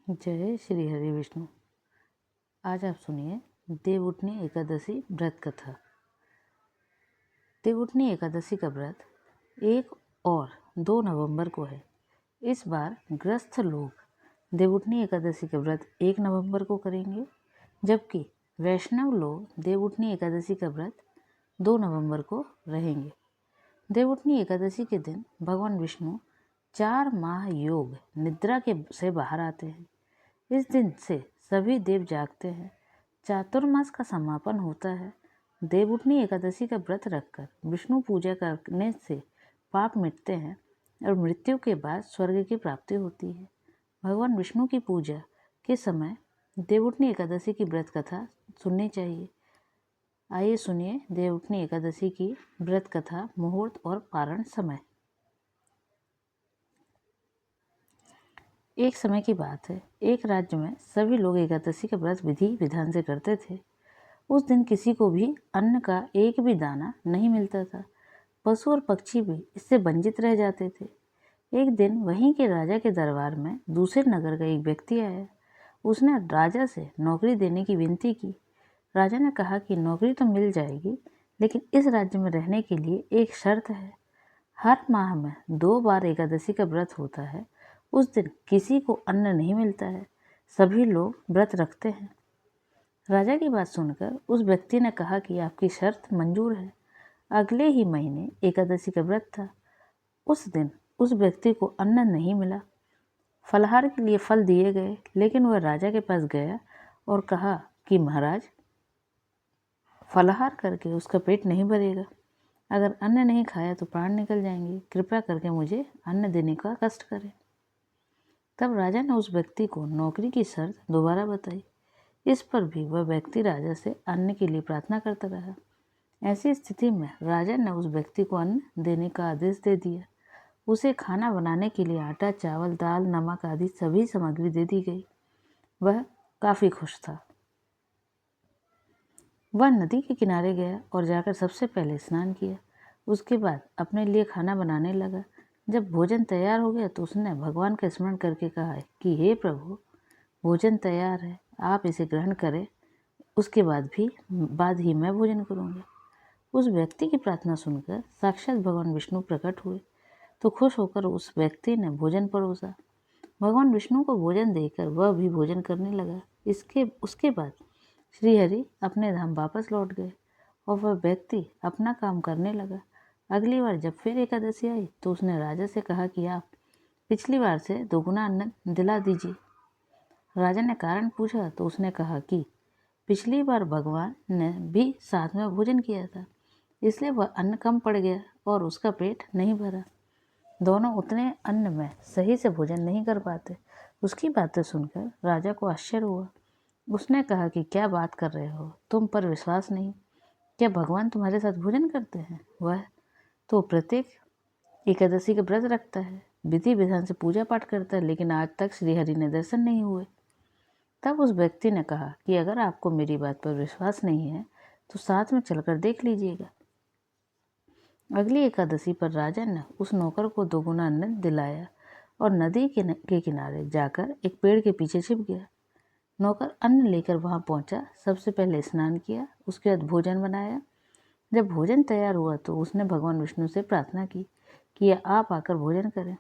जय श्री हरि विष्णु। आज आप सुनिए देवउठनी एकादशी व्रत कथा। देवउठनी एकादशी का व्रत 1 और 2 नवंबर को है। इस बार गृहस्थ लोग देवउठनी एकादशी का व्रत 1 नवंबर को करेंगे, जबकि वैष्णव लोग देवउठनी एकादशी का व्रत 2 नवंबर को रहेंगे। देवउठनी एकादशी के दिन भगवान विष्णु 4 माह योग निद्रा से बाहर आते हैं। इस दिन से सभी देव जागते हैं। चातुर्मास का समापन होता है। देवउठनी एकादशी का व्रत रखकर विष्णु पूजा करने से पाप मिटते हैं और मृत्यु के बाद स्वर्ग की प्राप्ति होती है। भगवान विष्णु की पूजा के समय देवउठनी एकादशी की व्रत कथा सुननी चाहिए। आइए सुनिए देवउठनी एकादशी की व्रत कथा, मुहूर्त और पारण समय। एक समय की बात है, एक राज्य में सभी लोग एकादशी का व्रत विधि विधान से करते थे। उस दिन किसी को भी अन्न का एक भी दाना नहीं मिलता था। पशु और पक्षी भी इससे वंचित रह जाते थे। एक दिन वहीं के राजा के दरबार में दूसरे नगर का एक व्यक्ति आया। उसने राजा से नौकरी देने की विनती की। राजा ने कहा कि नौकरी तो मिल जाएगी, लेकिन इस राज्य में रहने के लिए एक शर्त है। हर माह में 2 बार एकादशी का व्रत होता है। उस दिन किसी को अन्न नहीं मिलता है। सभी लोग व्रत रखते हैं। राजा की बात सुनकर उस व्यक्ति ने कहा कि आपकी शर्त मंजूर है। अगले ही महीने एकादशी का व्रत था। उस दिन उस व्यक्ति को अन्न नहीं मिला। फलाहार के लिए फल दिए गए, लेकिन वह राजा के पास गया और कहा कि महाराज, फलाहार करके उसका पेट नहीं भरेगा। अगर अन्न नहीं खाया तो प्राण निकल जाएंगे। कृपया करके मुझे अन्न देने का कष्ट करें। तब राजा ने उस व्यक्ति को नौकरी की शर्त दोबारा बताई। इस पर भी वह व्यक्ति राजा से अन्न के लिए प्रार्थना करता रहा। ऐसी स्थिति में राजा ने उस व्यक्ति को अन्न देने का आदेश दे दिया। उसे खाना बनाने के लिए आटा, चावल, दाल, नमक आदि सभी सामग्री दे दी गई। वह काफ़ी खुश था। वह नदी के किनारे गया और जाकर सबसे पहले स्नान किया। उसके बाद अपने लिए खाना बनाने लगा। जब भोजन तैयार हो गया तो उसने भगवान का स्मरण करके कहा कि हे प्रभु, भोजन तैयार है, आप इसे ग्रहण करें। उसके बाद ही मैं भोजन करूँगा। उस व्यक्ति की प्रार्थना सुनकर साक्षात भगवान विष्णु प्रकट हुए तो खुश होकर उस व्यक्ति ने भोजन परोसा। भगवान विष्णु को भोजन देकर वह भी भोजन करने लगा। उसके बाद श्रीहरि अपने धाम वापस लौट गए और वह व्यक्ति अपना काम करने लगा। अगली बार जब फिर एकादशी आई तो उसने राजा से कहा कि आप पिछली बार से दोगुना अन्न दिला दीजिए। राजा ने कारण पूछा तो उसने कहा कि पिछली बार भगवान ने भी साथ में भोजन किया था, इसलिए वह अन्न कम पड़ गया और उसका पेट नहीं भरा। दोनों उतने अन्न में सही से भोजन नहीं कर पाते। उसकी बातें सुनकर राजा को आश्चर्य हुआ। उसने कहा कि क्या बात कर रहे हो, तुम पर विश्वास नहीं। क्या भगवान तुम्हारे साथ भोजन करते हैं? वह तो प्रत्येक एकादशी का व्रत रखता है, विधि विधान से पूजा पाठ करता है, लेकिन आज तक श्रीहरि ने दर्शन नहीं हुए। तब उस व्यक्ति ने कहा कि अगर आपको मेरी बात पर विश्वास नहीं है तो साथ में चलकर देख लीजिएगा। अगली एकादशी पर राजा ने उस नौकर को दोगुना अन्न दिलाया और नदी के किनारे जाकर एक पेड़ के पीछे छिप गया। नौकर अन्न लेकर वहां पहुंचा। सबसे पहले स्नान किया, उसके बाद भोजन बनाया। जब भोजन तैयार हुआ तो उसने भगवान विष्णु से प्रार्थना की कि आप आकर भोजन करें।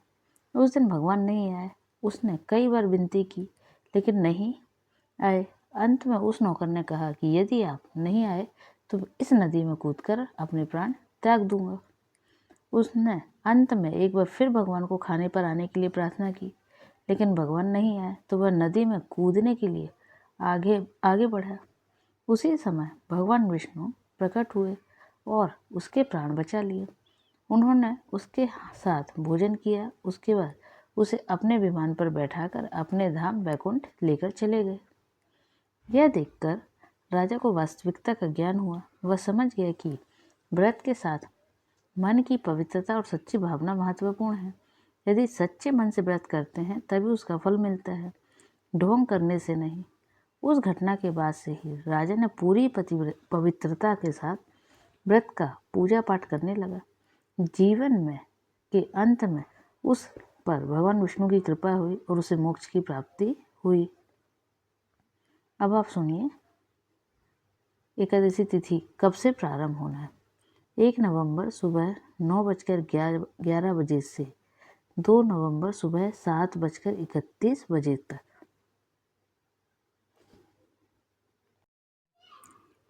उस दिन भगवान नहीं आए। उसने कई बार विनती की, लेकिन नहीं आए। अंत में उस नौकर ने कहा कि यदि आप नहीं आए तो इस नदी में कूदकर अपने प्राण त्याग दूंगा। उसने अंत में एक बार फिर भगवान को खाने पर आने के लिए प्रार्थना की, लेकिन भगवान नहीं आए तो वह नदी में कूदने के लिए आगे बढ़ा। उसी समय भगवान विष्णु प्रकट हुए और उसके प्राण बचा लिए। उन्होंने उसके साथ भोजन किया। उसके बाद उसे अपने विमान पर बैठाकर अपने धाम वैकुंठ लेकर चले गए। यह देखकर राजा को वास्तविकता का ज्ञान हुआ। वह समझ गया कि व्रत के साथ मन की पवित्रता और सच्ची भावना महत्वपूर्ण है। यदि सच्चे मन से व्रत करते हैं तभी उसका फल मिलता है, ढोंग करने से नहीं। उस घटना के बाद से ही राजा ने पूरी पवित्रता के साथ व्रत का पूजा पाठ करने लगा। जीवन में के अंत में उस पर भगवान विष्णु की कृपा हुई और उसे मोक्ष की प्राप्ति हुई। अब आप सुनिए, एकादशी तिथि कब से प्रारंभ होना है। 1 नवंबर सुबह 9:11 बजे से 2 नवंबर सुबह 7:31 बजे तक।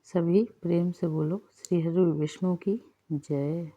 सभी प्रेम से बोलो, श्री हरि विष्णु की जय।